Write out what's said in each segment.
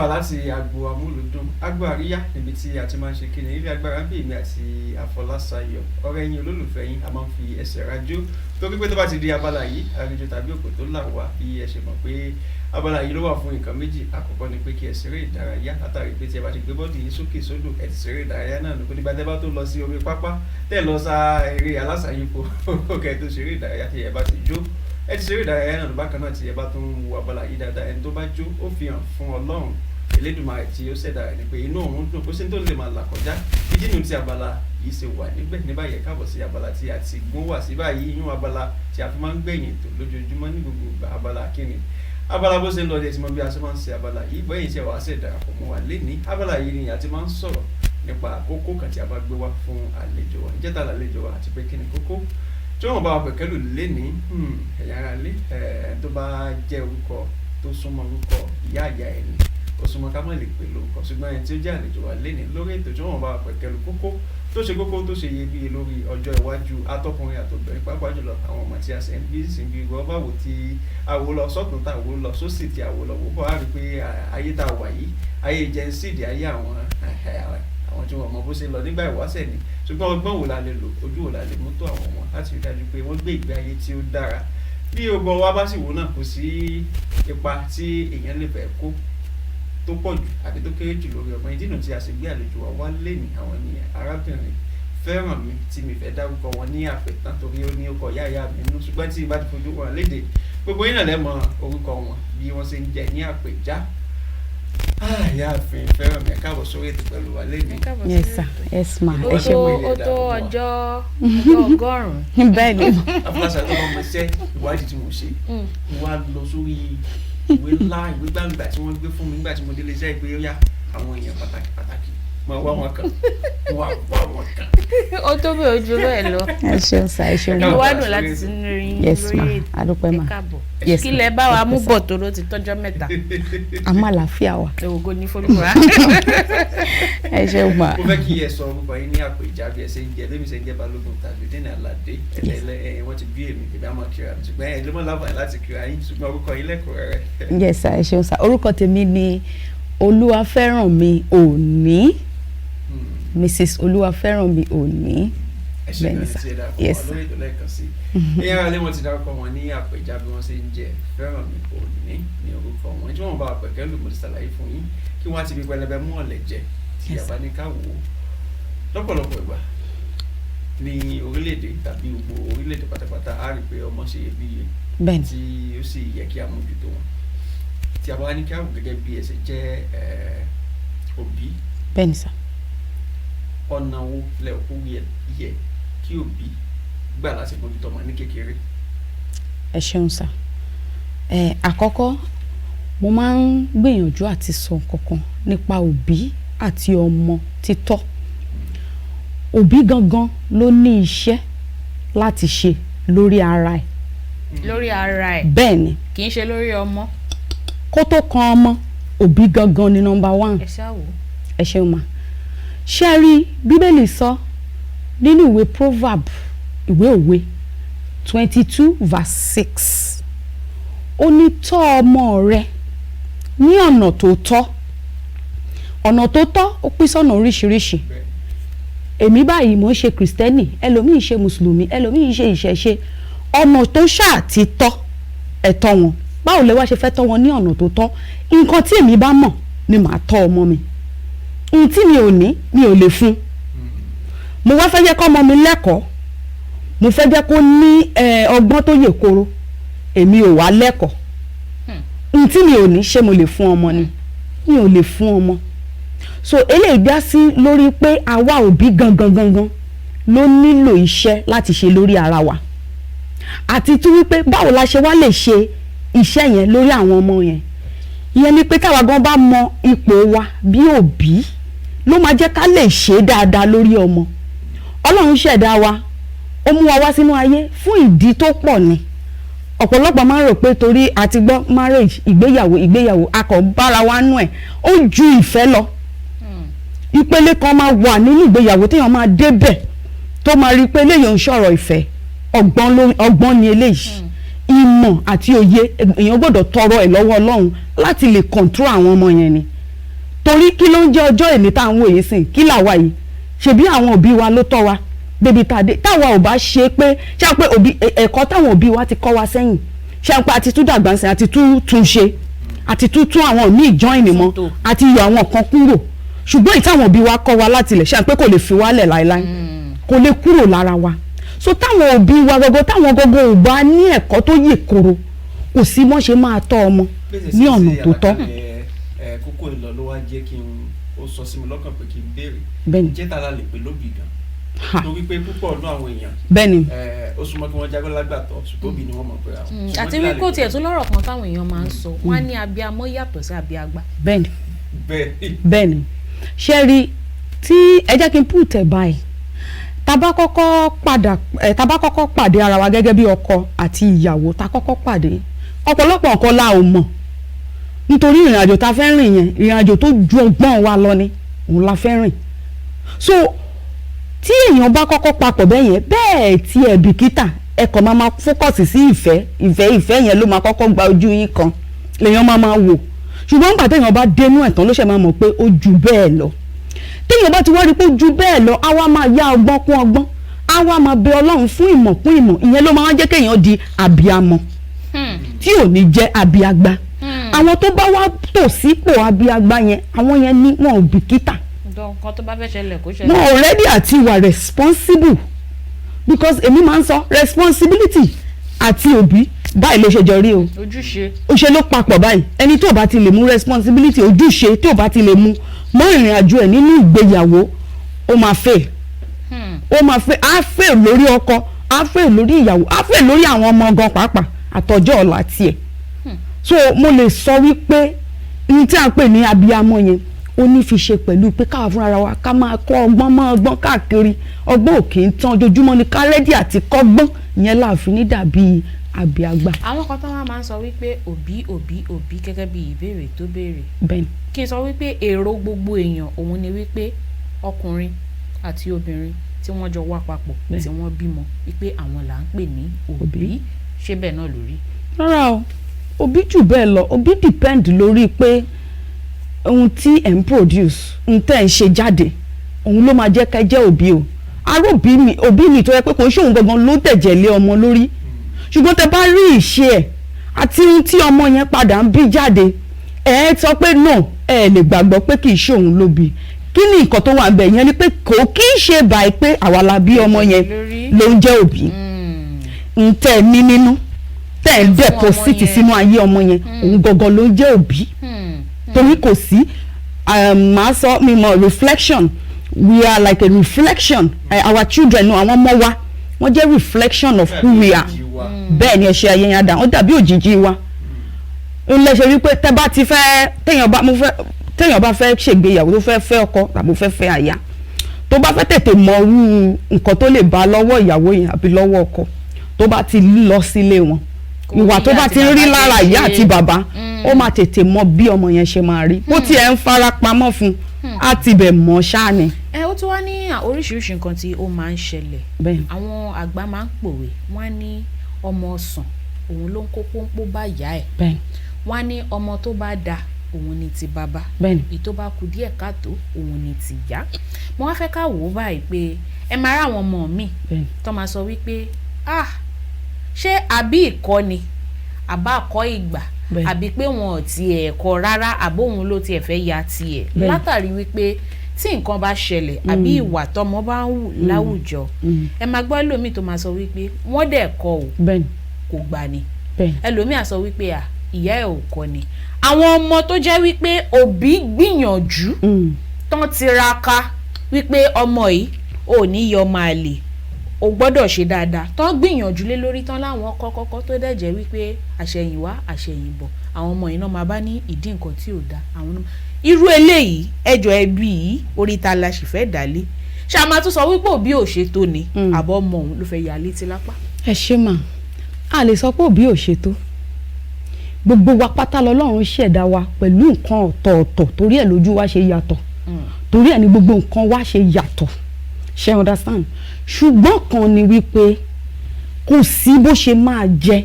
káàbọ̀ láti agbo amúlùdùn agbo àríyá níbi tí a ti máa ń ṣe kíni ilé agbára bí èmi àti Afolasayo ọ̀rẹ́ yín olólùfẹ́ yín a máa ń fi ẹsẹ̀ rajó torí pé tó bá ti di abala yìí àrejò tàbí òkò tó là wá bí ẹ ṣe mọ̀ pé abala yìí ló wà fún nǹkan méjì àkọ́kọ́ ni pé kí ẹ ṣeré ìdárayá látàrí pé tí ẹ bá ti gbé bọ́ọ̀dì yín sókè sódò ẹ ti ṣeré ìdárayá náà nípa nígbà tẹ́ bá tó lọ sí orí pápá tẹ́ lọ sá eré alásàyípo kẹ́ tó ṣeré ìdárayá tí ẹ bá ti jó ẹ ti ṣeré ìdárayá náà bákan náà tí ẹ bá tún wo abala yìí dáadáa ẹni tó bá jó ó fi hàn fún Ọlọ́run Elédùmarè tí ó ṣẹ̀dá rẹ̀ ni pé inú òun dùn kó sí tó lè máa là kọjá ìdí nu tí abala yìí ṣe wà níbẹ̀ ní báyìí káàbọ̀ sí abala tí a ti gún wá sí báyìí yún abala tí a fi máa ń gbẹ̀yìn tó lójoojúmọ́ ní gbogbo ìgbà abala kíni abala bó ṣe ń lọ dé tí mo bí a ṣe máa ń ṣe abala yìí bẹ́yìn tí a wà ṣe darapọ̀ mọ́ wa lénìí abala yìí ni a ti máa ń sọ̀rọ̀ nípa kókó kan tí a bá gbé wá fún àlejò wa ìjẹ́ta àlejò wa àti pé kíni kókó tí wọ́n bá wa pẹ̀kẹ́lù lénìí ẹ̀yà ara lé tó bá jẹ́ orúkọ tó súnmọ́ orúkọ ìyá àyà ẹni ó súnmọ́ ká má lè pè lórúkọ ṣùgbọ́n ẹni tí ó jẹ́ àlejò wa lénìí lórí ètò tí wọ́n bá wa pẹ̀kẹ́lù kókó tó ṣe kókó tó ṣe iyebíye lórí ọjọ́ iwájú atọ́kùnrin àtobìnrin pàápàá jùlọ àwọn ọmọ tí a ṣe ń bí sí bí gbọ́ báwo tí àwo lọ sọ́tún tá àwo lọ sósì tí àwo lọ wọ́pọ̀ á rí pé ayé tá a wà yìí ayé jẹ́nsìdì ayé àwọn tí wọ́n mọ bó ṣe lọ nígbà ìwáṣẹ̀ ni ṣùgbọ́n ọgbọ́n wo la lè lò ojú wo la lè mú tó àwọn ọmọ láti rí dájú pé wọ́n gbé ìgbé ayé tí ó dára bí ọgbọ́n wa bá sì wò náà kò sí ipa tí èèyàn lè fẹ́ kó tó pọ̀ jù àbí tó kéré jù lórí ọmọ ìdí nù tí a ṣe gbé àlejò wa wá lẹ́nu àwọn ènìyàn arábìnrin Feranmi tí mi fẹ́ dárúkọ wọn ní àpẹtàn torí ó ní ọkọ̀ yáyà mi nú ṣùgbọ́n tí ìbá ti fojú wọn léde gbogbo yín náà lẹ́ mọ orúkọ wọn bí wọ́n ṣe ń jẹ ní àpèjá Ìyáàfin Feranmi ẹ káàbọ̀ sórí ètò pẹ̀lú wa lẹ́nu. Yes sir, yes ma. Ó tó ọjọ́ ọgọ́rùn-ún. Bẹ́ẹ̀ ni. Afolasayo tó bá mọ iṣẹ́ ìwádìí tí mo ṣe wá lọ sórí ìwé ńlá ìwé gbàǹgbà tí wọ́n gbé fún mi nígbà tí mo délé iṣẹ́ ìpè ó yá àwọn èèyàn pàtàkì mo wá wọn kan wá wọn kan. Ó tó bẹ́ẹ̀ ojú bẹ́ẹ̀ lọ. Ẹ ṣeun sa ẹ ṣeun. Ìwádùn láti sínú rí yes ma adúpẹ́ ma. Yes. Kí lẹ bá wa mú bọ̀ tó ló ti tọ́jọ́ mẹ́ta. Àmọ́ àlàáfíà wa. Ògo ní fólúwa. Ẹ ṣeun ma. Mo fẹ́ kí ẹ sọ orúkọ yín ní àpèjá bí ẹ ṣe ń jẹ lẹ́mi ṣe ń jẹ́ Balogun Tajudeen aládé ẹ̀lẹ́ wọ́n ti bí èmi ìbí àmọ́ kíra mi ṣùgbọ́n ẹ̀ ló mọ̀ láǹfààní láti kíra yín ṣùgbọ́n orúkọ yín lẹ́kọ̀ọ́ rẹ̀. Yes sir ẹ ṣeun sa orúkọ tèmi ni Feranmi Oni Mrs. Feranmi Oni. Bẹ́ẹ̀ni sá yes sir ìyẹn ara lé wọn ti dárúkọ wọn ní àpèjá bí wọ́n ṣe ń jẹ Feranmi Oni ní orúkọ wọn tí wọ́n bá pẹ̀kẹ́lù mo ti ṣàlàyé fún yín kí wọ́n ti fi pẹlẹbẹ mú ọ̀lẹ̀ jẹ tí a bá ní ká wò ó lọ́pọ̀lọpọ̀ ìgbà ní orílẹ̀-èdè tàbí gbogbo orílẹ̀-èdè pátápátá á rí pé ọmọ ṣe iyebíye tí ó sì yẹ kí a mójútó wọn tí a bá ní ká wò gẹ́gẹ́ bí ẹsẹ̀ jẹ́ òbí bẹ́ẹ̀ni sá ọ̀nà wo lẹ òkú yẹ kí òbí gbà láti mójútó ọmọ ní kékeré. Ẹ ṣeun sá àkọ́kọ́ mo máa ń gbìyànjú àti sọ kankan nípa òbí àti ọmọ títọ́ òbí gangan ló ní iṣẹ́ láti ṣe lórí ara ẹ̀. Lórí ara ẹ̀. Bẹ́ẹ̀ ni. Kì í ṣe lórí ọmọ. Kó tó kan ọmọ òbí gangan ni number one. Ẹ ṣáà wò. Ẹ ṣeun ma. Ṣé rí Bíbélì sọ nínú ìwé Proverb ìwé òwe 22:6 ó ní tọ́ ọmọ rẹ ní ọ̀nà tó tọ́ ó pín sọ́nà oríṣiríṣi èmi báyìí mo ń ṣe kìrìsìtẹ́nì ẹlòmíì ṣe mùsùlùmí ẹlòmíì ṣe ìṣẹ̀ṣe ọ̀nà tó ṣáà ti tọ́ ẹ̀tọ́ wọn báwo lẹ wá ṣe fẹ́ tọ́ wọn ní ọ̀nà tó tọ́ nǹkan tí èmi bá mọ̀ ni màá tọ́ ọmọ mi ohun tí mi ò ní mi ò lè fún mo wá fẹ́ jẹ́ kọ́ ọmọ mi lẹ́kọ̀ọ́ mo fẹ́ jẹ́ kó ní ọgbọ́n tó yè koro èmi ò wá lẹ́kọ̀ọ́ ohun tí mi ò ní ṣé mo lè fún ọmọ ni mi ò lè fún ọmọ so eléyìí dá sí lórí pé àwa òbí gangan ló nílò iṣẹ́ láti ṣe lórí ara wa àti tún wípé báwo la ṣe wá lè ṣe iṣẹ́ yẹn lórí àwọn ọmọ yẹn ìyẹn ni pé káwa gan bá mọ ipò wa bí òbí ló máa jẹ́ ká lè ṣe dáadáa lórí ọmọ Ọlọ́run ṣẹ̀dá wa ó mú wa wá sínú ayé fún ìdí tó pọ̀ ni ọ̀pọ̀lọpọ̀ máa ń rò pé torí àti gbọ́ marriage ìgbéyàwó akọ̀ bára wa nú ẹ̀ ó ju ìfẹ́ lọ ìpele kan máa wà nínú ìgbéyàwó téèyàn máa débẹ̀ tó máa rí pé eléyìí ń sọ̀rọ̀ ìfẹ́ ọgbọ́n ni eléyìí ìmọ̀ àti òye èèyàn gbọ́dọ̀ tọrọ ẹ̀ lọ́wọ́ Ọlọ́run láti lè control àwọn ọmọ yẹn ni torí kí ló ń jẹ́ ọjọ́ èmi tá à ń wòye sìn kí làwa yìí ṣebí àwọn òbí wa ló tọ́ wa débi tàdé táwa ò bá ṣe pé ṣé pé òbí ẹ̀kọ́ táwọn òbí wa ti kọ́ wa sẹ́yìn ṣé pé àti tún dàgbà sẹ́yìn àti tún ṣe àti tún àwọn míì join mọ́ àti yọ àwọn kan kúrò ṣùgbọ́n ìtàwọn òbí wa kọ́ wa láti ilẹ̀ ṣé pé kò lè fi wálẹ̀ láéláé kò lè kúrò lára wa so táwọn òbí wa gọ́gọ́ táwọn gọ́gọ́ ò bá ní ẹ̀kọ́ tó yè koro kò sí mọ́ ṣe máa tọ́ ọmọ ní ọ̀nà tó tọ́. kókó ìlọ ló wá jẹ́ kí n ó sọ sí mi lọ́kàn pé kí n Bẹ́ẹ̀ni. béèrè jẹ́ tara lè pè lóbì gan torí pé púpọ̀ ọdún àwọn èèyàn bẹ́ẹ̀ni ó súnmọ́ kí wọ́n jágbé lágbàtọ́ ṣùgbọ́n òbí ni wọ́n mọ̀ pé àwọn. àti wípé ó tiẹ̀ tún lọ́rọ̀ kan táwọn èèyàn máa ń sọ wọ́n á ní abiyamọ yàtọ̀ sí abiyagbá. bẹ́ẹ̀ni ṣe rí tí ẹ jẹ́ kí n put ẹ̀ báyìí tá bá kọ́kọ́ pàdé ara wa gẹ́gẹ́ bí ọkọ àti ìyàwó tá kọ́kọ́ pàdé ọ̀pọ̀lọpọ̀ nǹkan la ò mọ̀ nítorí ìrìnàjò tá fẹ́ rìn yẹn ìrìnàjò tó ju ọgbọ́n wa lọ ni òun la fẹ́ rìn so tí èèyàn bá kọ́kọ́ papọ̀ bẹ́ẹ̀ yẹn bẹ́ẹ̀ tí ẹ̀ bìkítà ẹ kàn máa fókọ̀sì sí ìfẹ́ yẹn ló máa kọ́kọ́ gba ojú yín kan lèèyàn máa wò ṣùgbọ́n nígbà téèyàn bá dénú ẹ̀ tán ló ṣe máa mọ̀ pé ó ju bẹ́ẹ̀ lọ téèyàn bá ti wá rí pé ó ju bẹ́ẹ̀ lọ á wá máa yá ọgbọ́n kún ọgbọ́n á wá máa bẹ Ọlọ́run fún ìmọ̀ kún ìmọ̀ ìyẹn ló máa ń jẹ́ kéèyàn di abiyamọ tí ò ní jẹ́ abiagba àwọn tó bá wá tò sípò abiagba yẹn àwọn yẹn ní wọn ò bìkítà nǹkan tó bá fẹ́ ṣẹlẹ̀ kó ṣẹlẹ̀. wọn already àti wà responsible because èmi máa ń sọ responsibility àti òbí báyìí ló ṣe jọ rí o ojúṣe ló papọ̀ báyìí ẹni tó bá ti lè mú responsibility ojúṣe tó bá ti lè mú mọ́ ìrìn àjò ẹ̀ nínú ìgbéyàwó ó máa fail á fail lórí ọkọ á fail lórí ìyàwó á fail lórí àwọn ọmọ gan pàápàá àtọjọ́ ọ̀la tiẹ̀ so mo lè sọ wípé ní tí a ń pè ní abiyamọ yẹn ó ní fi ṣe pẹ̀lú pé káwa fúnra wa ká máa kọ́ ọgbọ́n mọ́ ọgbọ́n káàkiri ọgbọ́n òkè ń tán ojoojúmọ́ ni ká rẹ́dí àti kọ́gbọ́n ìyẹn láàfin ní dàbí abiagba. àwọn kan tó wá máa ń sọ wípé òbí gẹ́gẹ́ bí ìbéèrè tó béèrè bẹ́ẹ̀ni kí n sọ wípé èrò gbogbo èèyàn òun ni wípé ọkùnrin àti obìnrin tí wọ́n jọ wá papọ̀ tí wọ́n bímọ wípé àwọn là ń pè ní òbí ṣé bẹ́ẹ̀ náà lórí. rárá o òbí jù bẹ́ẹ̀ lọ òbí depend lórí pé ohun tí ẹ̀ ń produce ohun tẹ́ ẹ̀ ń ṣe jáde òun ló máa jẹ́ ká jẹ́ òbí o aró òbí mi tó yẹ pé kò ń ṣòun gangan ló tẹ̀jẹ̀ lé ọmọ lórí ṣùgbọ́n tẹ bá rí ìṣe ẹ̀ àti ohun tí ọmọ yẹn padà ń bí jáde ẹ̀ sọ pé no ẹ̀ lè gbàgbọ́ pé kì í ṣe òun ló bí kí ni nǹkan tó wà ń bẹ̀ yẹn ni pé kò kí í ṣe báyìí pé àwa la bí ọmọ yẹn ló ń jẹ́ òbí ń tẹ̀ ní nínú tẹ̀ ń deposit sínú ayé ọmọ yẹn òun gangan ló ń jẹ́ òbí torí kò sí màá sọ mi mọ reflection we are like a reflection our children àwọn ọmọ wa wọ́n jẹ́ reflection of who we are bẹ́ẹ̀ ni ẹ ṣe ayé yẹn dà wọ́n dàbí òjìji wa ó lè ṣe wípé tẹ́ bá ti fẹ́ téèyàn bá fẹ́ ṣègbéyàwó tó fẹ́ ọkọ tàbí fẹ́ aya tó bá fẹ́ tètè mọ irú nǹkan tó lè bá lọ́wọ́ ìyàwó yẹn àbí lọ́wọ́ ọkọ tó bá ti lọ sílé wọn ìwà tó bá ti ń rí lára ìyá àti bàbá ó máa tètè mọ bí ọmọ yẹn ṣe máa rí bó tiẹ̀ ń fara pamọ́ fún á ti bẹ̀ mọ́ ṣáà ni. ó tún wá ní oríṣiríṣi nǹkan tí ó máa ń ṣẹlẹ̀ àwọn àgbà máa ń pòwe wọ́n á ní ọmọ ọ̀sán òun ló ń kó pọ́npọ́ bá ìyá ẹ̀ wọ́n á ní ọmọ tó bá da òun ni ti bàbá èyí tó bá kù díẹ̀ káàtó òun ni ti ìyá mo wá fẹ́ ká wò ó báyìí pé ẹ máa rá àwọn ọmọ mi tó máa sọ wípé ṣé àbí ìkọ́ni àbá àkọ́ ìgbà àbí pé wọn ò tiẹ̀ kọ́ rárá àbóhun ló tiẹ̀ fẹ́ ya tiẹ̀ látàrí wípé tí nǹkan bá ṣẹlẹ̀ àbí ìwà tọmọ bá ń hù láwùjọ ẹ máa gbọ́ ẹlòmíì tó máa sọ wípé wọ́n dẹ̀ kọ́ ò kò gbà ni ẹlòmíì á sọ wípé ìyá ẹ̀ ò kọ́ ni àwọn ọmọ tó jẹ́ wípé òbí gbìyànjú tán tiraka wípé ọmọ yìí ò ní yọ máa lè o gbọ́dọ̀ ṣe dáadáa tán gbìyànjú lé lórí tán láwọn kọ́kọ́kọ́ tó dẹ̀ jẹ́ wípé àṣẹ̀yìnwá àṣẹ̀yìnbọ̀ àwọn ọmọ yìí náà máa bá ní ìdí nǹkan tí ò da àwọn náà irú eléyìí ẹjọ́ ẹbí yìí orí ta la sì fẹ́ dálé ṣé a máa tún sọ wípé òbí ò ṣe tó ni àbọ̀ ọmọ òun ló fẹ́ yà létí lápá. ẹ ṣe mà á lè sọ pé òbí ò ṣe tó gbogbo wa pátá lọ́lọ́run ṣẹ̀dá wa pẹ̀lú nǹkan ọ̀tọ̀ọ̀tọ̀ torí ẹ̀ lójú wa ṣe yàtọ̀ torí ẹ̀ ní gbogbo nǹkan wa ṣe yàtọ̀ ṣe understand ṣùgbọ́n kan ni wípé kò sí bó ṣe máa jẹ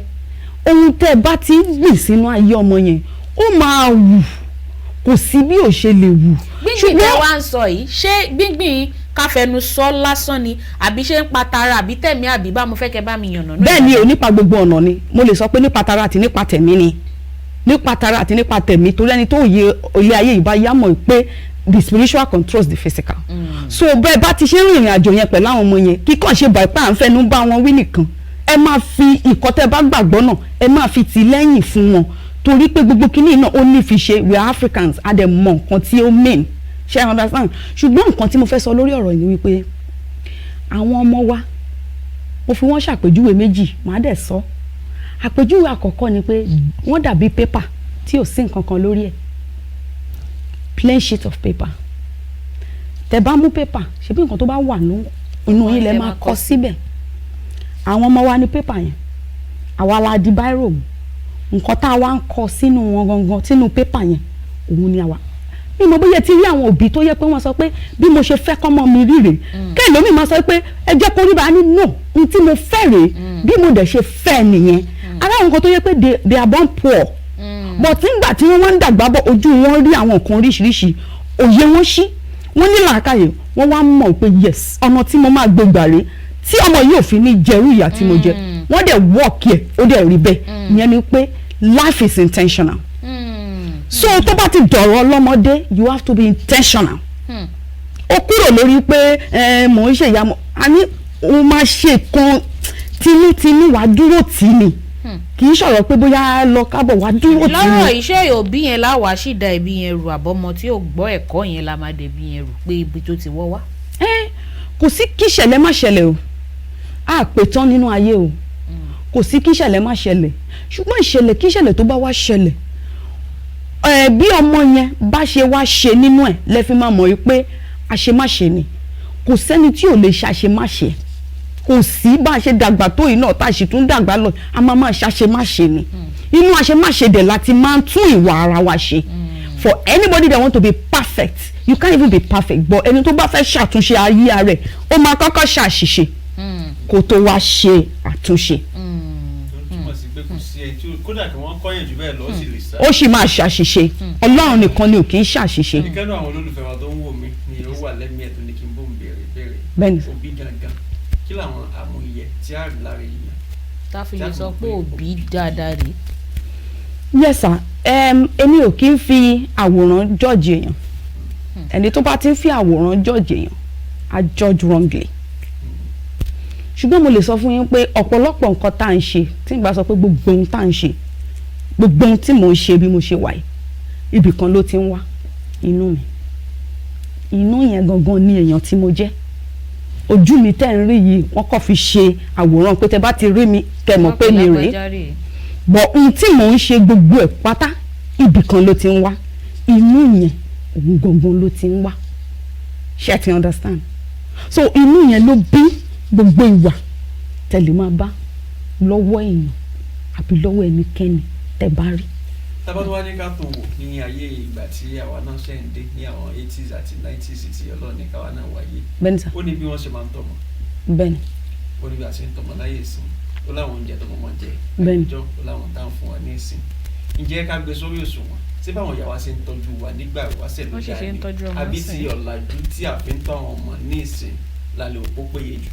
ohun tẹ́ bá ti ń gbìn sínú ayé ọmọ yẹn ó máa wù kò sí bí ò ṣe lè wù. gbígbìn tẹ wá ń sọ yìí ṣé gbígbìn káfẹnu sọ lásán ni àbí ṣé ń pa tara àbí tẹ̀mí àbí bá mo fẹ́ kẹ́ bá mi yànnà náà. bẹ́ẹ̀ ni ò nípa gbogbo ọ̀nà ni mo lè sọ pé nípa tara àti nípa tẹ̀mí ni nípa tara àti nípa tẹ̀mí torí ẹni tó yẹ ilé ayé yìí bá yá mọ̀ pé the spiritual controls the physical. So bẹ́ẹ̀ bá ti ṣe ń rìnrìn àjò yẹn pẹ̀lú àwọn ọmọ yẹn kíkàn ṣe bàí pé à ń fẹnu bá wọn wí nìkan ẹ máa fi ìkọ́tẹ́ bá gbàgbọ́ náà ẹ máa fi tì lẹ́yìn fún wọn torí pé gbogbo kinní náà ó ní fi ṣe we are Africans a dẹ̀ mọ̀ nǹkan tí ó mean ṣe I understand ṣùgbọ́n nǹkan tí mo fẹ́ sọ lórí ọ̀rọ̀ yìí wípé àwọn ọmọ wa mo fi wọ́n ṣàpèjúwe méjì màá dẹ̀ sọ àpèjúwe àkọ́kọ́ ni pé wọ́n dàbí pépà tí ò sí nǹkan kan lórí ẹ̀ plain sheet of paper tẹ́ bá mú pépà ṣe bí nǹkan tó bá wà nínú yín lẹ máa kọ síbẹ̀ àwọn ọmọ wa ní pépà yẹn àwa la di bírò mú nǹkan tá a wá ń kọ sínú wọn gangan sínú pépà yẹn òun ni àwa bí mo bóyá ti rí àwọn òbí tó yẹ pé wọ́n sọ pé bí mo ṣe fẹ́ kọ́mọ mi rí rèé kẹ́hìn lómi máa sọ pé ẹ jẹ́ kó rí bá a ní no n tí mo fẹ́ rèé bí mo dẹ̀ ṣe fẹ́ nìyẹn ara àwọn nǹkan tó yẹ pé they are born poor but nígbà tí wọ́n wá ń dàgbà bọ̀ ojú wọn rí àwọn nǹkan oríṣiríṣi òye wọn ṣí wọ́n ní làákàyè wọ́n wá mọ̀ pé yes ọ̀nà tí mo máa gbé gbà rèé tí ọmọ yìí ò fi ní jẹrú ìyà tí mo jẹ wọ́n dẹ̀ work yẹ ó dẹ̀ rí bẹ́ẹ̀ ìyẹn ni pé life is intentional. So tó bá ti dọ̀rọ̀ ọlọ́mọdé you have to be intentional. ó kúrò lórí pé mò ń ṣe ìyá mọ́ a ní o máa ṣe kan tinútinú wàá dúró tì í ni kì í ṣọ̀rọ̀ pé bóyá lọ kábọ̀ wàá dúró tì í ni. lọ́rọ̀ iṣẹ́ òbí yẹn láwàá sì da ẹbí yẹn rù àbọ̀mọ tí ò gbọ́ ẹ̀kọ́ yẹn la máa dẹ̀bi yẹn rù pé ibi tó ti wọ́ wá. kò sí kí ìṣẹ̀lẹ̀ má ṣẹlẹ̀ o a pè tán nínú ayé o kò sí kí ìṣẹ̀lẹ̀ má ṣẹlẹ̀ ṣùgbọ́n ìṣẹ̀lẹ̀ kí ìṣẹ̀lẹ̀ tó bá wá ṣẹlẹ̀ bí ọmọ yẹn bá ṣe wá ṣe nínú ẹ̀ lẹ́fí máa mọ̀ pé àṣemáṣe ni kò sẹ́ni tí ò lè ṣàṣemáṣe kò sí bá a ṣe dàgbà tó yìí náà tá a sì tún dàgbà lọ a máa ṣàṣemáṣe ni inú àṣemáṣe dẹ̀ láti máa tún ìwà ara wa ṣe for anybody that want to be perfect you can't even be perfect but ẹni tó bá fẹ́ ṣàtúnṣe ayé rẹ̀ ó máa kọ́kọ́ ṣàṣìṣe kó tó wá ṣe àtúnṣe. kódà kí wọ́n kọ́yìn jù bẹ́ẹ̀ lọ sí lè sá. ó sì máa ṣàṣìṣe ọlọ́run nìkan ni ò kì í ṣàṣìṣe. ìkẹ́nu àwọn olólùfẹ́ wa tó ń wò mí ni ó wà lẹ́mí ẹ̀ tó ní kí n bó ń béèrè bẹ́ẹ̀ni òbí gangan kí làwọn àmúyẹ tí a rí lára èèyàn. táfílẹ̀ sọ pé òbí dáadáa rí. yes sir èmi ò kí ń fi àwòrán judge èèyàn ẹni tó bá ti ń fi àwòrán judge èèyàn á judge wrongly ṣùgbọ́n mo lè sọ fún yín pé ọ̀pọ̀lọpọ̀ nǹkan tá à ń ṣe tí n bá sọ pé gbogbo ohun tá à ń ṣe gbogbo ohun tí mò ń ṣe bí mo ṣe wà yìí ibì kan ló ti ń wá inú mi inú yẹn gangan ni èèyàn tí mo jẹ́ ojú mi tẹ́ ń rí yìí wọ́n kàn fi ṣe àwòrán pé tẹ́ bá ti rí mi kẹ́ mọ̀ pé mi rèé bọ̀ ohun tí mò ń ṣe gbogbo ẹ̀ pátá ibì kan ló ti ń wá inú yẹn òun gangan ló ti ń wá ṣé ti understand so inú yẹn ló bí gbogbo ìwà tẹ̀lé máa bá lọ́wọ́ èèyàn àbí lọ́wọ́ ẹnikẹ́ni tẹ́ bá rí. tábàtú wá ní ká tó wò ní ayé ìgbà tí àwa náà ṣe ń dé ní àwọn 80s àti 90s tí ọlọ́ọ̀ni káwa náà wáyé. bẹ́ẹ̀ni sà. ó ní bí wọ́n ṣe máa ń tọ́mọ. bẹ́ẹ̀ni. ó ní bí a ṣe ń tọ́mọ láyé ìsìn ó láwọn oúnjẹ tó mọ́ jẹ. bẹ́ẹ̀ni. àjọ ó láwọn táwọn fún wa ní ìsìn. ǹjẹ́ ká gbé sórí òṣùwọ̀n tí báwọn ìyá wa ṣe ń tọ́jú wa nígbà ìwáṣẹ̀ ló dáa ni àbí ti ọ̀làjú tí a fi ń tọ́ àwọn ọmọ ní ìsìn lálẹ́ òpó péye jù.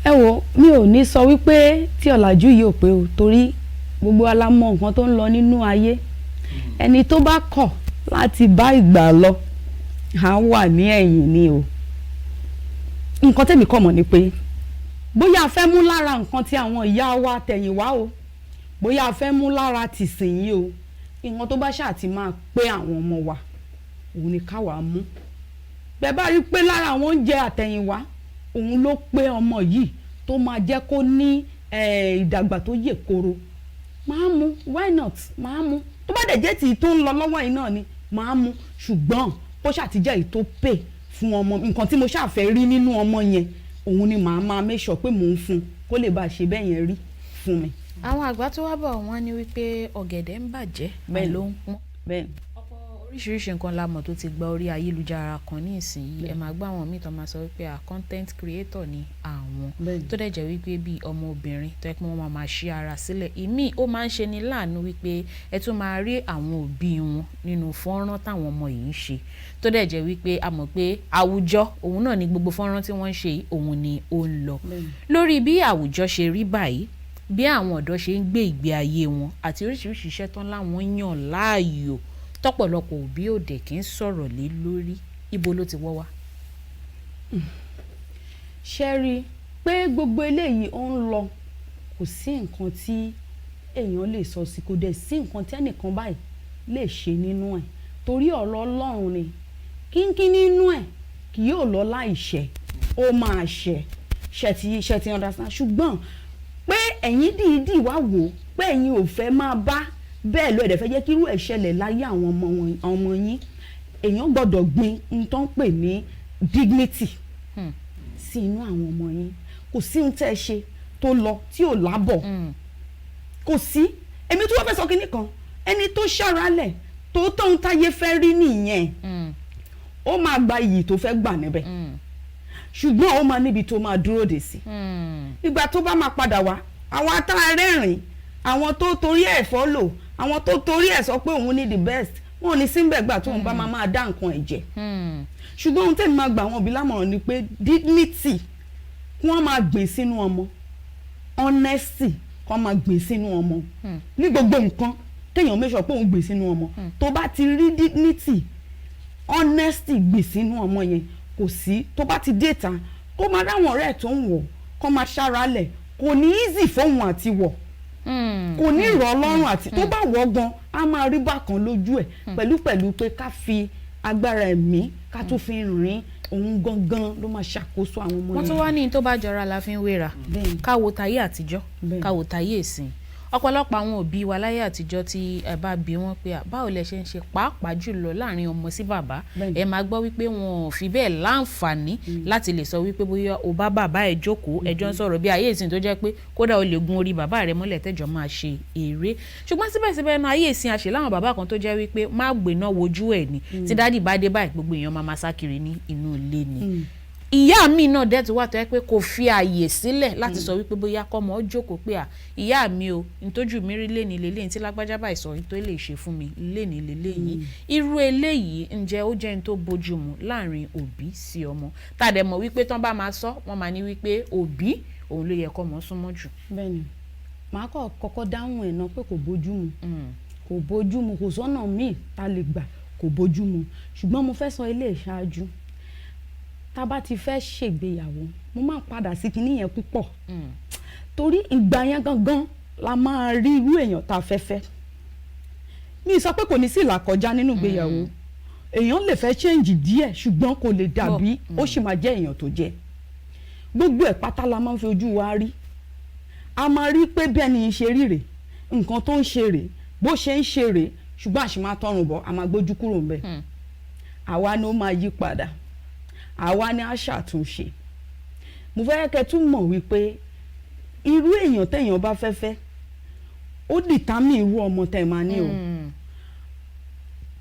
ẹ wo mi ò ní sọ wípé tí ọ̀làjú yìí ò pé o torí gbogbo alámọ̀ nǹkan tó ń lọ nínú ayé ẹni tó bá kọ̀ láti bá ìgbà lọ á wà ní ẹ̀yìn ni o nǹkan tẹ́mi kọ̀ mọ̀ ni pé bóyá a fẹ́ mú lára nǹkan tí àwọn ìyá wa tẹ̀yìn wá o bóyá a fẹ́ mú lára tìsìn yìí o nǹkan tó bá ṣáà ti máa pé àwọn ọmọ wa òun ni káwa mú bẹ́ẹ̀ bá rí pé lára àwọn oúnjẹ àtẹ̀yìnwá òun ló pé ọmọ yìí tó máa jẹ́ kó ní ìdàgbà tó yè koro máa mú why not máa mú tó bá dẹ̀ jẹ́ tí tó ń lọ lọ́wọ́ yìí náà ni máa mú ṣùgbọ́n kó ṣàtijọ́ èyí tó pè fún ọmọ nǹkan tí mo ṣàfẹ́ rí nínú ọmọ yẹn òun ni màá máa make sure pé mò ń fún kó lè bá a ṣe bẹ́ẹ̀ yẹn rí fún mi. àwọn àgbà tó wá bọ̀ wọ́n ní wípé ọ̀gẹ̀dẹ̀ ń bàjẹ́ bẹ́ẹ̀ ló ń pọ́n. bẹ́ẹ̀ oríṣiríṣi nǹkan la mọ̀ tó ti gba orí ayélujára kan ní ìsinyìí. Ẹ máa gbọ́ àwọn míì tó máa sọ wípé content creator ni àwọn tó dẹ̀ jẹ́ wípé bí ọmọ obìnrin tó yẹ pé wọ́n máa ṣí ara sílẹ̀. Ìmíì ó máa ń ṣe ni láàánú wípé ẹ tún máa rí àwọn òbí wọn nínú fọ́nrán táwọn ọmọ yìí ń ṣe tó dẹ̀ jẹ́ wípé a mọ̀ pé àwùjọ òun náà ni gbogbo fọ́nrán tí wọ́n ń ṣe òun ni ó ń lọ. Lórí bí àwùjọ ṣe rí báyìí, bí àwọn ọ̀dọ́ ṣe ń gbé ìgbé ayé wọn àti oríṣiríṣi iṣẹ́ tán láwọn yàn láàyò tọ́pọ̀lọpọ̀ òbí òde kì í sọ̀rọ̀ lé lórí, ibo ló ti wọ́ wá. ṣe rí i pé gbogbo eléyìí ó ń lọ, kò sí nǹkan tí èèyàn lè sọ sí, kò dẹ̀ sí nǹkan tí ẹnìkan báyìí lè ṣe nínú ẹ̀ torí ọ̀rọ̀ Ọlọ́run ni kínkín nínú ẹ̀ kì yóò lọ láìṣẹ, ó máa ṣẹ ti understand. Ṣùgbọ́n pé ẹ̀yin dìídì wá wò pé ẹ̀yin ò fẹ́ máa bá bẹ́ẹ̀ lọ ẹ̀dẹ̀ fẹ́ jẹ́ kí irú ẹ̀ ṣẹlẹ̀ láyé àwọn ọmọ yín, èèyàn gbọ́dọ̀ gbin ohun tó ń pè ní dignity sí inú àwọn ọmọ yín. Kò sí ohun tẹ́ ẹ ṣe tó lọ tí ò lábọ̀, kò sí. Èmi tó wá fẹ́ sọ kinní kan, ẹni tó ṣàrálẹ̀ tó tóun táyé fẹ́ rí nìyẹn, ó máa gba iyì tó fẹ́ gbà níbẹ̀, ṣùgbọ́n ó máa níbi tó máa dúró dè sí. Ìgbà tó bá máa padà wá, àwọn atárẹ́rìn, àwọn tó torí ẹ̀ follow, àwọn tó torí ẹ̀ sọ pé òun ní the best, wọn ò ní síbẹ̀ gbà tóun bá máa dá nǹkan ẹ̀ jẹ. Ṣùgbọ́n ohun tẹ́mi máa gbà àwọn òbí lámọ̀ràn ni pé dignity kí wọ́n máa gbìn sínú ọmọ, honesty kí wọ́n máa gbìn sínú ọmọ ní gbogbo nǹkan téèyàn make sure pé òun gbìn sínú ọmọ. Tó bá ti rí dignity, honesty gbìn sínú ọmọ yẹn, kò sí tó bá ti dé ta kó máa ráwọn ọ̀rẹ́ tó ń wọ̀ kó máa ṣáralẹ̀, kò ní easy fóun àti wọ̀, kò ní ìrọ̀ ọlọ́run àti tó bá wọ̀ gan á máa rí bákan lójú ẹ̀ pẹ̀lú pé ká fi agbára ẹ̀mí ká tún fi rìn òun gangan ló máa ṣàkóso àwọn ọmọ yẹn. Wọ́n tún wá ní tó bá jọra la fi ń wéra, káwo tayé àtijọ́ káwo tayé ìsìn. Ọ̀pọ̀lọpọ̀ àwọn òbí wa láyé àtijọ́ tí ẹ bá bi wọ́n pé báwo lẹ ṣe ń ṣe pàápàá jùlọ láàrin ọmọ sí bàbá, ẹ máa gbọ́ wípé wọn ò fi bẹ́ẹ̀ láǹfààní láti lè sọ wípé bóyá o bá bàbá ẹ jókòó ẹjọ́ ń sọ̀rọ̀ bí ayé ìsìn tó jẹ́ pé kódà o lè gun orí bàbá rẹ mọ́lẹ̀ tẹ́jọ́ máa ṣe eré. Ṣùgbọ́n síbẹ̀síbẹ̀ náà ayé ìsìn àṣẹ láwọn bàbá kan tó jẹ́ wípé má gbéná wojú ẹ̀ ni tí dádì bá dé báyìí gbogbo èèyàn máa sá kiri ní inú ilé ni. Ìyá mi náà dẹ̀ tó wà tó yẹ pé kò fi ààyè sílẹ̀ láti sọ wípé bóyá kọ́mọ ó jókòó pé ìyá mi o ntójú mi rí léni lélẹ́yìn tí lágbájá báyìí sọ tó lè ṣe fún mi léni lélẹ́yìn. Irú eléyìí ǹjẹ́ ó jẹ́ ní tó bójúmu láàrin òbí sí ọmọ? Tá dẹ̀ mọ̀ wípé tán bá máa sọ wọ́n máa ní wípé òbí òun ló yẹ kọ́mọ súnmọ́ jù. Bẹ́ẹ̀ni, màá kọ́kọ́ dáhùn ẹ̀ náà pé kò bójúmu, kò bójúmu, kò sọ́nà míì tá lè gbà, kò bójúmu. Ṣùgbọ́n mo fẹ́ sọ ilé ìṣáájú, tá bá ti fẹ́ ṣègbéyàwó mo máa padà sí kinní yẹn púpọ̀ torí ìgbà yẹn gangan la máa rí irú èèyàn tá a fẹ́ fẹ́. Mi sọ pé kò ní sí ìlàkọjá nínú ìgbéyàwó, èèyàn lè fẹ́ change díẹ̀ ṣùgbọ́n kò lè dàbí ó sì máa jẹ́ èèyàn tó jẹ́. Gbogbo ẹ̀ pátá la máa ń fi ojú wa rí, a máa rí pé bẹ́ẹ̀ ni ṣe rí rè, nǹkan tó ń ṣe rè, bó ṣe ń ṣe rè, ṣùgbọ́n àṣì máa tọrùn bọ̀, a máa gbójú kúrò ńbẹ̀. Àwa ni ó máa yí padà, àwa ni a ṣàtúnṣe. Mo fẹ́ kẹ́ tún mọ̀ wípé irú èèyàn téèyàn bá fẹ́ fẹ́ ó determine irú ọmọ tẹ́ máa ní o.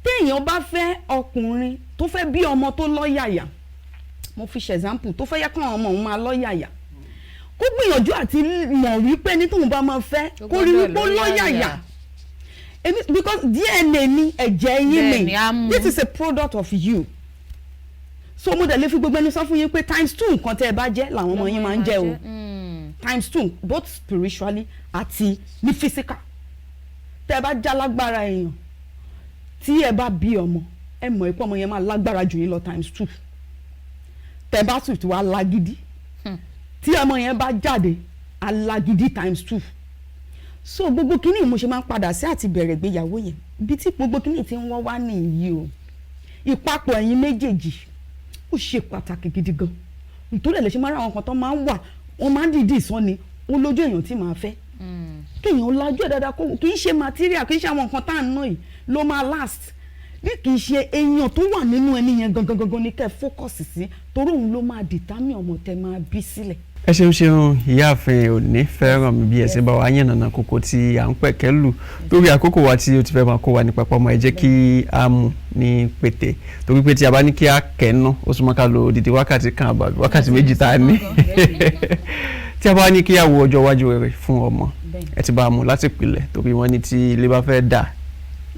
Téèyàn bá fẹ́ ọkùnrin tó fẹ́ bí ọmọ tó lọ́yàyà, mo fi ṣe example, tó fẹ́ yẹ kán ọmọ òun máa lọ́yàyà, kó gbìyànjú àti mọ̀ wípé ní tóun bá máa fẹ́ kó rí wípé ó lọ́yàyà. Because DNA ni ẹ̀jẹ̀ yín ni, this is a product of you. So mo dẹ̀ lè fi gbogbo ẹni sọ fún yín pé ×2 nǹkan tẹ́ ẹ bá jẹ́ làwọn ọmọ yín máa ń jẹ́ o. ×2 both spiritually àti ní physical. Tẹ́ ẹ bá já lágbára èèyàn tí ẹ bá bí ọmọ, ẹ mọ̀ pé ọmọ yẹn máa lágbára jù yín lọ ×2. Tẹ́ ẹ bá tún ti wá lágídí, tí ọmọ yẹn bá jáde alágídí ×2. So gbogbo kíní mo ṣe máa ń padà sí àti bẹ̀rẹ̀ ìgbéyàwó yẹn bí tí gbogbo kíní ti ń wọ́n wá nìyí o. Ìpapọ̀ ẹ̀yin méjèèjì ó ṣe pàtàkì gidi gan. Nítorí ẹ̀ lè ṣe máa ra àwọn kan tó máa ń wà, wọ́n máa ń dìídì sọ ni ó lójú èèyàn tí màá fẹ́. Kéèyàn lajú ẹ̀ dáadáa kó kì í ṣe material, kì í ṣe àwọn nǹkan tá à ń ná yìí ló máa last. bí kì í ṣe èèyàn tó wà nínú ẹni yẹn gangan ní kẹ́ fókọ̀sì sí torí òun ló máa dìtámì ọmọ tẹ́ máa bí sílẹ̀. ẹ ṣeun ìyáàfin Òní Fẹ́rànmi bí ẹ̀sìn bá wa yànnàná kókó tí à ń pẹ̀kẹ́ lù lórí àkókò wa tí ó ti fẹ́ máa kó wa ní papọ̀ ọmọ ẹ jẹ́ kí a mú ní pété torí pé tí a bá ní kí a kẹ́nu ó súnmọ́ ká lo odidi wákàtí kan àbàbí wákàtí méjì tá a ní tí a bá ní kí a wo ọjọ́ iwájú rere fún ọmọ ẹ ti bá a mú láti ìpìlẹ̀ torí wọ́n ní tí ilé bá fẹ́ dà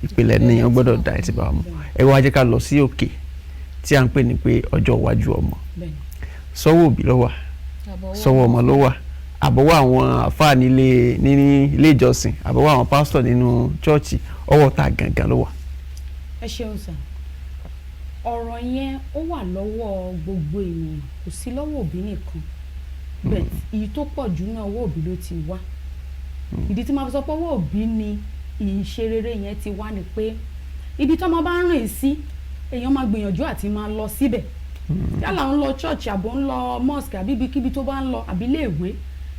ìpìlẹ̀ nìyẹn gbọ́dọ̀ dà ẹ ti bá a mú ẹ wá jẹ́ ká lọ sí òkè tí a ń pè ní pé ọjọ́ iwájú ọmọ sọ́wọ́ òbí ló wà sọ́wọ́ ọmọ ló wà àbọ̀wọ́ àwọn àfáà ní ilé ìjọsìn àbọ̀wọ́ àwọn pásítọ̀ nínú chọ́ọ̀chì ọwọ́ tá gangan ló wà. ẹ ṣeun sàn ọ̀rọ̀ yẹn ó wà lọ́wọ́ gbogbo ènìyàn kò sí lọ́wọ́ òbí nìkan bẹ́ẹ̀ èyí tó pọ̀ jù náà ọwọ́ òbí ló ti wá ìdí tí màá fi sọ pé ọwọ́ òbí ni ìṣe rere yẹn ti wá ni pé ibi tọ́mọ bá ń rìn sí èèyàn máa gbìyànjú àti máa lọ síbẹ̀ yálà ń lọ church àbò ń lọ mosque àbí ibikíbi tó bá ń lọ àbí iléèwé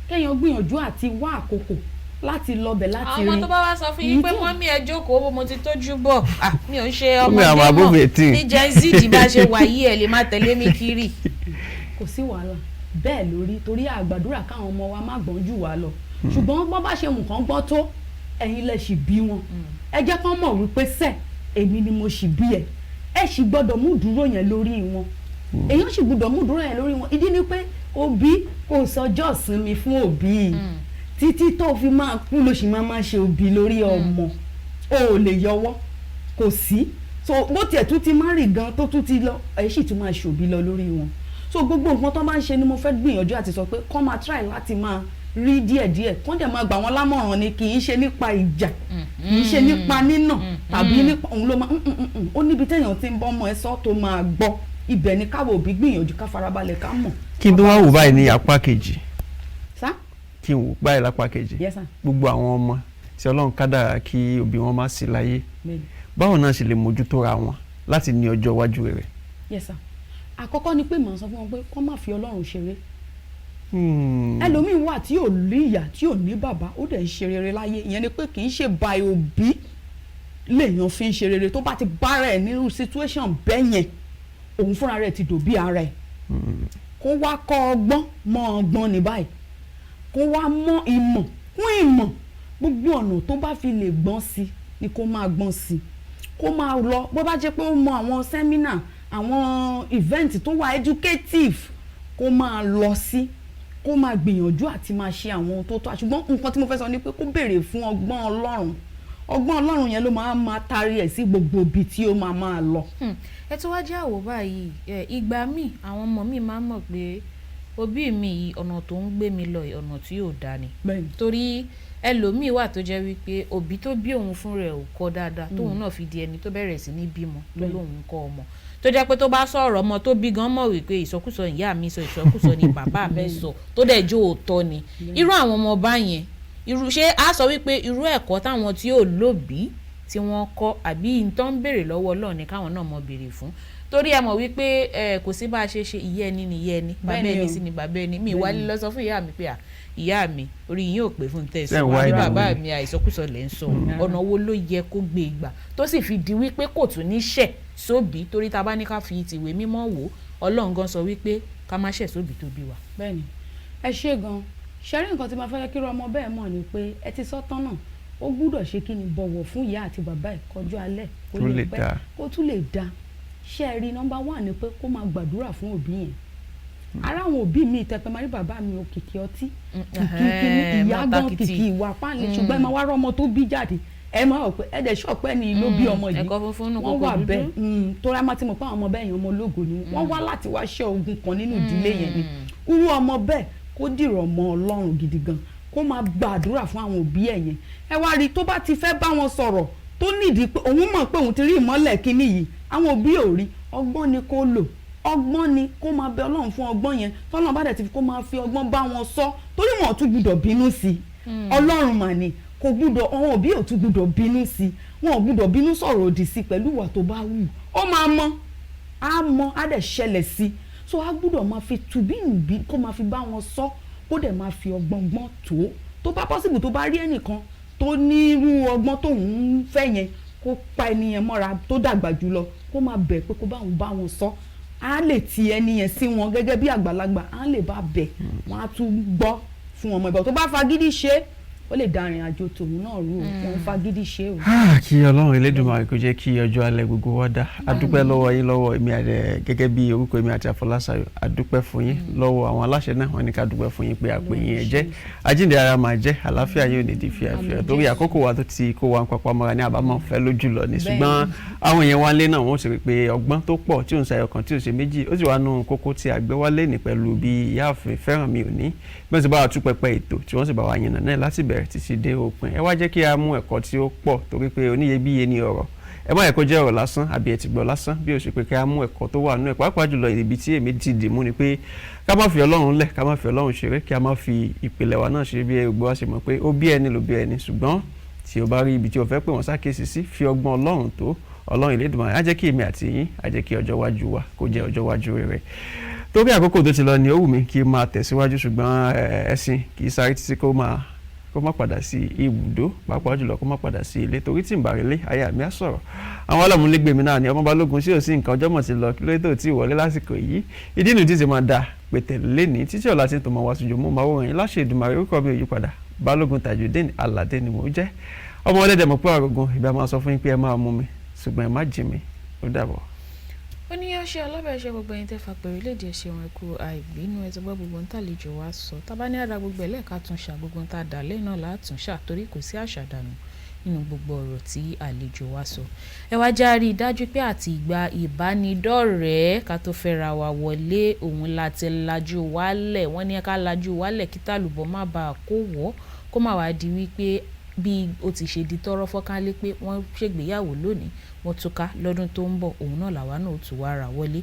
kéèyàn gbìyànjú àti wá àkókò láti lọbẹ̀ láti rìn. àwọn tó bá wá sọ fún yín pé mọ́mí ẹ jókòó mo ti tójú bọ̀ mi ò ń ṣe ọmọdé mọ̀ ní Gen Z bá ṣe wà yí ẹ lè má tẹ̀lé mi kiri. kò sí wàhálà bẹ́ẹ̀ lórí torí àgbàdúrà káwọn ọmọ wa má gbọ́n jù wá lọ ṣùgbọ́n bọ́ bá ṣe nǹkan gbọ́ tó ẹ̀yin lẹ ṣì bí wọn ẹ jẹ́ kán mọ̀ wípé sẹ́ èmi ni mo ṣì bí ẹ ṣì gbọ́dọ̀ mú dúró yẹn lórí wọn èèyàn sì gbọ́dọ̀ mú dúró yẹn lórí wọn ìdí ni pé òbí kò sọjọ́ ìsinmi fún òbí títí tó fi máa kú ló sì máa ṣe òbí lórí ọmọ o ò lè yọwọ́ kò sí so bó tiẹ̀ tún ti má rí gan tó tún ti lọ ẹ̀ sì tún máa ṣòbí lọ lórí wọn so gbogbo nǹkan tó bá ń ṣe ni mo fẹ́ gbìyànjú àti sọ pé kọ́ máa try láti máa rí díẹ̀díẹ̀ kọ́ dẹ̀ máa gbà wọ́n lámọ̀ràn ni kì í ṣe nípa ìjà kì í ṣe nípa nínà tàbí nípa òun ló máa ó níbi téèyàn ti ń bọ́ ọmọ ẹ sọ tó máa gbọ́ ibẹ̀ ni káwọ òbí gbìyànjú ká farabalẹ̀ ká mọ̀. kí n tó wá wò báyìí ní apá kejì sá kí n wò báyìí lápá kejì gbogbo àwọn ọmọ tí Ọlọ́run kádàrá kí òbí wọn má sí láyé báwo náà ṣe lè mójútó ra wọn láti ní ọjọ́ iwájú rere. Yes sir. Àkọ́kọ́ ni pé màá sọ fún wọn pé kó má fi Ọlọ́run ṣeré ẹlòmíín wà tí ò ní ìyá tí ò ní bàbá ó dẹ̀ ń ṣe rere láyé ìyẹn ni pé kì í ṣe by òbí lèèyàn fi ń ṣe rere tó bá ti bára ẹ̀ nírú situation bẹ́ẹ̀ yẹn òun fúnra rẹ̀ ti dòbí ara ẹ̀ kó wá kọ́ ọgbọ́n mọ́ ọgbọ́n ní báyìí kó wá mọ́ ìmọ̀ kún ìmọ̀ gbogbo ọ̀nà tó bá fi lè gbọ́n sí ni kó máa gbọ́n sí kó máa lọ bó bá jẹ́ pé ó mọ àwọn sẹ́mínà àwọn event tó wà educative kó máa lọ sí kó máa gbìyànjú àti máa ṣe àwọn ohun tó tọ́ ṣùgbọ́n nǹkan tí mo fẹ́ sọ ni pé kó béèrè fún ọgbọ́n Ọlọ́run yẹn ló máa tarí ẹ̀ sí gbogbo ibi tí ó máa lọ. ẹ tó wá jẹ́ àwò báyìí ìgbà míì àwọn ọmọ mi máa ń mọ̀ pé òbí mi yìí ọ̀nà tó ń gbé mi lọ ọ̀nà tí yóò dá ni torí ẹlòmíì wà tó jẹ́ wípé òbí tó bí òun fún rẹ̀ ò kọ́ dáadáa tóun náà fi di ẹni tó bẹ̀rẹ̀ sí ní bímọ tó lóun kọ́ ọmọ tó jẹ́ pé tó bá sọ̀rọ̀ ọmọ tó bí gan mọ̀ wípé ìsọkúsọ ìyá mi sọ ìsọkúsọ ni bàbá mi sọ tó dẹ̀ jó òótọ́ ni irú àwọn ọmọ báyẹn ṣé a sọ wípé irú ẹ̀kọ́ táwọn tí ò lóbìí tí wọ́n kọ́ àbí nǹkan ń béèrè lọ́wọ́ Ọlọ́run ni káwọn náà mọ̀ béèrè fún torí ẹ mọ̀ wípé kò sí bá a ṣe ìyá ẹni ni ìyá ẹni bàbá ẹni sí ni bàbá ẹni mi wálé lọ sọ fún ìyá mi pé ìyá mi orí yín ò pé fún tẹ̀sán wá ní bàbá mi àìsọkúsọ lẹ́ ń sọ ọ̀nà wo ló yẹ kó gbé ìgbà tó sì fi di wípé kò tún ní ṣẹ̀ sóbì torí ta bá ní ká fi tìwé mímọ́ wò Ọlọ́run gan sọ wípé ká má ṣẹ̀ sóbì tó bí wa. bẹ́ẹ̀ni ẹ ṣe gan ṣẹ́rí nǹkan tí máa fẹ́ kí ọmọ bẹ́ẹ̀ mọ̀ ni pé ẹ ti sọ tán náà ó gbúdọ̀ ṣe kí ni bọ̀wọ̀ fún ìyá àti bàbá ẹ̀ kọjú alẹ́ kó lè pẹ́ kó tún lè da ṣẹ́rí nọ́mbà 1 ni pé kó máa gbàdúrà fún òbí yẹn ara àwọn òbí mi tẹpẹ máa rí bàbá mi òkìkí ọtí kìkì ìyá gan kìkì ìwà pálí ṣùgbọ́n ẹ máa wá rọ́mọ tó bí jáde ẹ máa rò pé ẹ dẹ̀ ṣọ̀pẹ́ ni ló bí ọmọ yìí wọ́n wà bẹ́ẹ̀ torí a máa ti mọ̀ pé àwọn ọmọ bẹ́ẹ̀ yẹn ọmọ ológo ni wọ́n wá láti wá ṣe ogun kan nínú ìdílé yẹn ni irú ọmọ bẹ́ẹ̀ kó dìrọ̀ mọ́ Ọlọ́run gidi gan kó máa gbàdúrà fún àwọn òbí ẹ̀ yẹn ẹ wá rí tó bá ti fẹ́ bá wọn sọ̀rọ̀ tó nídìí pé òun mọ̀ pé òun ti rí ìmọ́lẹ̀ kínní yìí àwọn òbí ò rí ọgbọ́n ni kó lò ọgbọ́n ni kó máa bẹ Ọlọ́run fún ọgbọ́n yẹn tọ́lọ́run bá dẹ̀ ti fi kó máa fi ọgbọ́n bá wọn sọ torí wọn ò tún gbúdọ̀ bínú sí Ọlọ́run mà ní kò gbúdọ̀ àwọn òbí ò tún gbúdọ̀ bínú sí wọn ò gbúdọ̀ bínú sọ̀rọ̀ òdì sí pẹ̀lú ìwà tó bá wù ó máa mọ á dẹ̀ ṣẹlẹ̀ sí so a gbúdọ̀ máa fi tùbínùbí kó máa fi bá wọn sọ kó dẹ̀ máa fi ọgbọ́n tó bá possible tó bá rí ẹnìkan tó ní irú ọgbọ́n tó ń fẹ́ yẹn kó pa ẹniyẹn mọ́ra tó dàgbà jùlọ kó máa bẹ̀ pé kó bá wọn sọ á lè ti ẹniyẹn sí wọn gẹ́gẹ́ bí àgbàlagbà á lè bá bẹ̀ wọ́n á tún gbọ́ fún ọmọ ìbọn tó bá fagídí ṣe ó lè da ìrìn àjò tòun náà rú wọn fagídí ṣe o. kí Ọlọ́run Elédùmarè kó jẹ́ kí ọjọ́ alẹ́ gbogbo wa dá adúpẹ́ lọ́wọ́ yín lọ́wọ́ èmi àti gẹ́gẹ́ bí orúkọ èmi àti Afolasayo adúpẹ́ fún yín lọ́wọ́ àwọn aláṣẹ náà wọ́n ní ká dúpẹ́ fún yín pé àpè yín ẹ jẹ́ àjíǹde ara máa jẹ́ àlàáfíà yín ò ní di fíafíà torí àkókò wa tó ti kó wa ń papọ̀ mọ́ra ní àbámọ̀ fẹ́ lójú lọ ní ṣùgbọ́n àwọn èèyàn wálé náà wọ́n sì rí pé ọgbọ́n tó pọ̀ tí ò ń ṣe ọkàn tí ò ṣe méjì ó sì wá nù kókó tí àgbẹ̀ wálé ní pẹ̀lú bí ìyáàfin Feranmi Oni bí wọ́n sì bá wa tú pẹpẹ ètò tí wọ́n sì bá wa yànnà náà láti bẹ̀rẹ̀ títí dé òpin ẹ wá jẹ́ kí a mú ẹ̀kọ́ tí ó pọ̀ torí pé oníyebíye ni ọ̀rọ̀ ẹ má yẹ kó jẹ́ ọ̀rọ̀ lásán àbí ẹ ti gbọ́ lásán bí ó ṣe pé kí a mú ẹ̀kọ́ tó wà nínú ẹ̀ pàápàá jùlọ ibi tí èmi ti dì mú ni pé ká má fi Ọlọ́run lẹ̀ ká má fi Ọlọ́run ṣeré kí a má fi ìpìlẹ̀ wa náà ṣe bí gbogbo wa ṣe mọ̀ pé ó bí ẹni ló bí ẹni ṣùgbọ́n tí o bá rí ibi tí o fẹ́ pè wọ́n ṣàkíyèsí sí fi ọgbọ́n Ọlọ́run tó Ọlọ́run Elédùmarè á jẹ́ kí èmi àti yín á jẹ́ kí ọjọ́ iwájú wa kó jẹ́ ọjọ́ iwájú rere torí àkókò tó ti lọ ni ó wù mí kí n máa tẹ̀síwájú ṣùgbọ́n ẹ̀sìn kì í sáré títí kó má padà sí ibùdó pàápàá jùlọ kó má padà sí ilé torí tí ń bá relé aya mi á sọ̀rọ̀ àwọn ọlọ́múlégbè mi náà ni ọmọ Balógun sí òsì nǹkan ọjọ́ mọ̀ ti lọ kí ló tó tí wọlé lásìkò yìí ìdí nìyí tí ti máa da pètè lẹ́ni títí ọ̀la tí ń tó máa wá sójú mú máa wòrán yín láṣẹ Èdùmàrè orúkọ mi ò yí padà Balogun Tajudeen aládé ni mò ń jẹ́ ọmọ ọlẹ́dẹ̀ mọ̀ pé àrògùn ìgbà máa sọ fún yín pé ẹ máa mú mi ṣùgbọ́n ẹ má jì mí ó dàbọ̀. ó ní ọṣẹ ọlọ́bẹ̀ẹ́ṣẹ́ gbogbo ẹ̀yin tẹ́ fà pẹ̀lú léde ẹ̀ṣẹ̀ wọn ẹ̀kú àìbínú ẹ̀ tó gbọ́ gbogbo nta àlejò wa sọ tábà ní àdá gbogbo ẹ̀lẹ́ẹ̀ka tún ṣà gbogbo nta àdálẹ́ náà látún ṣà torí kò sí àṣàdànù nínú gbogbo ọ̀rọ̀ tí àlejò wa sọ. ẹ wá já rí i dájú pé àti ìgbà ìbánidọ́rẹ̀ẹ́ ká tó fẹ́ra wa wọlé òun láti lajú wálẹ̀ wọ́n ní ká lajú wálẹ̀ kí tàlùbọ̀ má bàa kó wọ́ kó má wàá di wípé bí ó ti ṣe di tọrọ fọ́kálé pé wọ́n ṣègbéyàwó lónìí wọ́n túká lọ́dún tó ń bọ̀ òun náà làwa náà tún wá ra wọlé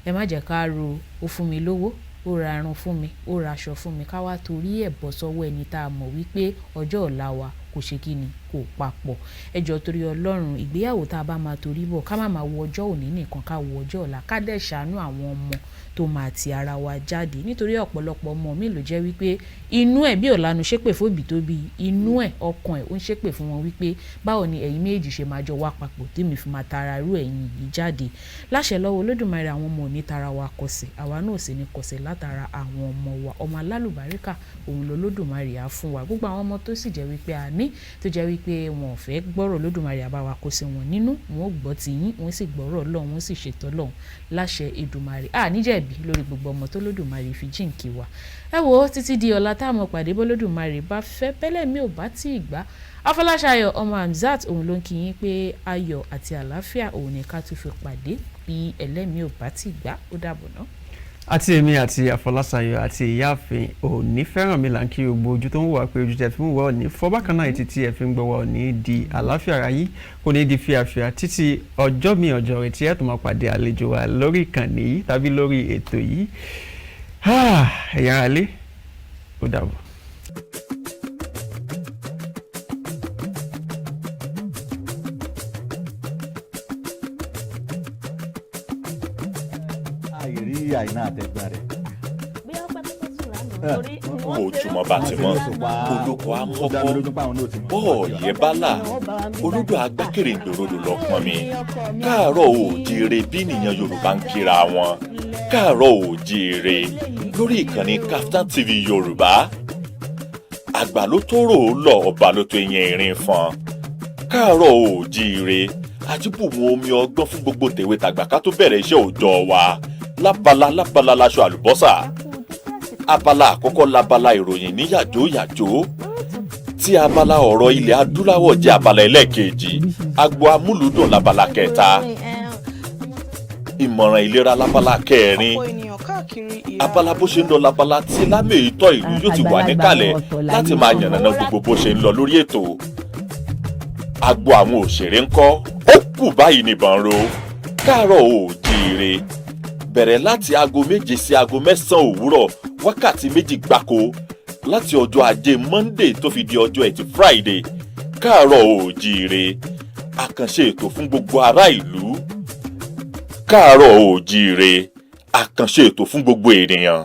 ẹ má jẹ́ ká ro ó fún mi lówó ó ra irun fún mi ó ra aṣọ fún mi ká wá torí ẹ̀ bọ́ sọ́wọ́ ẹni tá a mọ̀ wípé ọjọ́ ọ̀la wa kò ṣe kí ni kò papọ̀ ẹjọ́ torí Ọlọ́run ìgbéyàwó tá a bá máa torí bọ̀ ká má máa wo ọjọ́ òní nìkan ká wo ọjọ́ ọ̀la ká dẹ̀ ṣàánú àwọn ọmọ tó máa ti ara wa jáde nítorí ọ̀pọ̀lọpọ̀ ọmọ mi ló jẹ́ wípé inú ẹ̀ bí ọ̀lànà ṣépè fóbi tó bí inú ẹ̀ ọkàn ẹ̀ ó ń ṣépè fún wọn wípé báwo ni ẹ̀yin méjì ṣe máa jọ wá papọ̀ tèmi fi máa tara irú ẹ̀yin yìí jáde láṣẹ lọ́wọ́ Olódùmarè àwọn ọmọ òní tara wa kọsẹ̀ àwa náà sì ní kọsẹ̀ látara àwọn ọmọ wa ọmọ alálùbáríkà òun lolódùmarè á fún wa gbogbo àwọn ọmọ tó sì jẹ́ wípé àní tó jẹ́ wípé wọn ò fẹ́ gbọ́rọ̀ Olódùmarè àbá wa kó sí wọn nínú wọn ò gbọ́ ti yín wọn sì gbọ́rọ̀ Ọlọ́run wọn sì ṣètò Ọlọ́run láṣẹ Èdùmarè níjẹ̀bi lórí gbogbo ọmọ tó lódùmarè fi jíǹkí wa ẹ wo títí di ọ̀la táwọn pàdé bólódùmarè bá fẹ́ bẹ́lẹ̀ mi ò bá tí ì gbá Afolasayo ọmọ Hamzat òun ló ń kí yín pé ayọ̀ àti àlàáfíà òun ni ká tún fi pàdé bí ẹlẹ́mi ò bá tí ì gbá ó dàbọ̀ náà. àti èmi àti Afolasayo àti ìyáàfin Oni Feranmi là ń kí gbogbo ojú tó ń wà pé ojú tẹ fi ń wọ ní fọbákan náà ètí tí ẹ fi ń gbọ́ wa ní di àlàáfíà ara yìí kò ní di fíafíà títí ọjọ́ mi ọjọ́ rẹ̀ tí ẹ tó máa pàdé àlejò wa lórí ìkànnì yìí tàbí lórí ètò yìí ẹ̀yà ara lé ó dàbọ̀. àìná àtẹ̀gbọ́n rẹ̀. ojúmọ́ bá ti mọ́ olóko amọ́kọ́ bọ́ọ̀yẹ́ bálà olódò agbákèrè ìgbòrodò lọ́pọ̀n mi káàárọ̀ oòjíire bí nìyẹn Yorùbá ń kíra wọn káàárọ̀ oòjíire lórí ìkànnì KAFTANTV Yoruba àgbà ló tó rò ó lọ ọba ló tó yẹn ìrìn fọn káàárọ̀ oòjíire àjíbùmọ̀ omi ọgbọ́n fún gbogbo tèwe tàgbà ká tó bẹ̀rẹ̀ iṣẹ́ òòjọ́ wa lábala láṣọ àlùbọ́sà abala àkọ́kọ́ labala ìròyìn ní yàjóyàjó tí abala ọ̀rọ̀ ilẹ̀ adúláwọ̀ jẹ́ abala ẹlẹ́ẹ̀kejì agbo amúlùdùn labala kẹta ìmọ̀ràn ìlera labala kẹrin abala bó ṣe ń lọ labala tí lámèyítọ́ ìlú yóò ti wà níkàlẹ̀ láti máa yànnàná gbogbo bó ṣe ń lọ lórí ètò agbo àwọn òṣèré ńkọ́ ó kù báyìí nìbọn ro káàárọ̀ oòjíire bẹ̀rẹ̀ láti aago 7 sí aago 9 òwúrọ̀ wákàtí 2 gbáko láti ọjọ́ ajé Monday tó fi di ọjọ́ ẹtì Friday káàárọ̀ oòjíire àkànṣe ètò fún gbogbo ará ìlú káàárọ̀ oòjíire àkànṣe ètò fún gbogbo ènìyàn.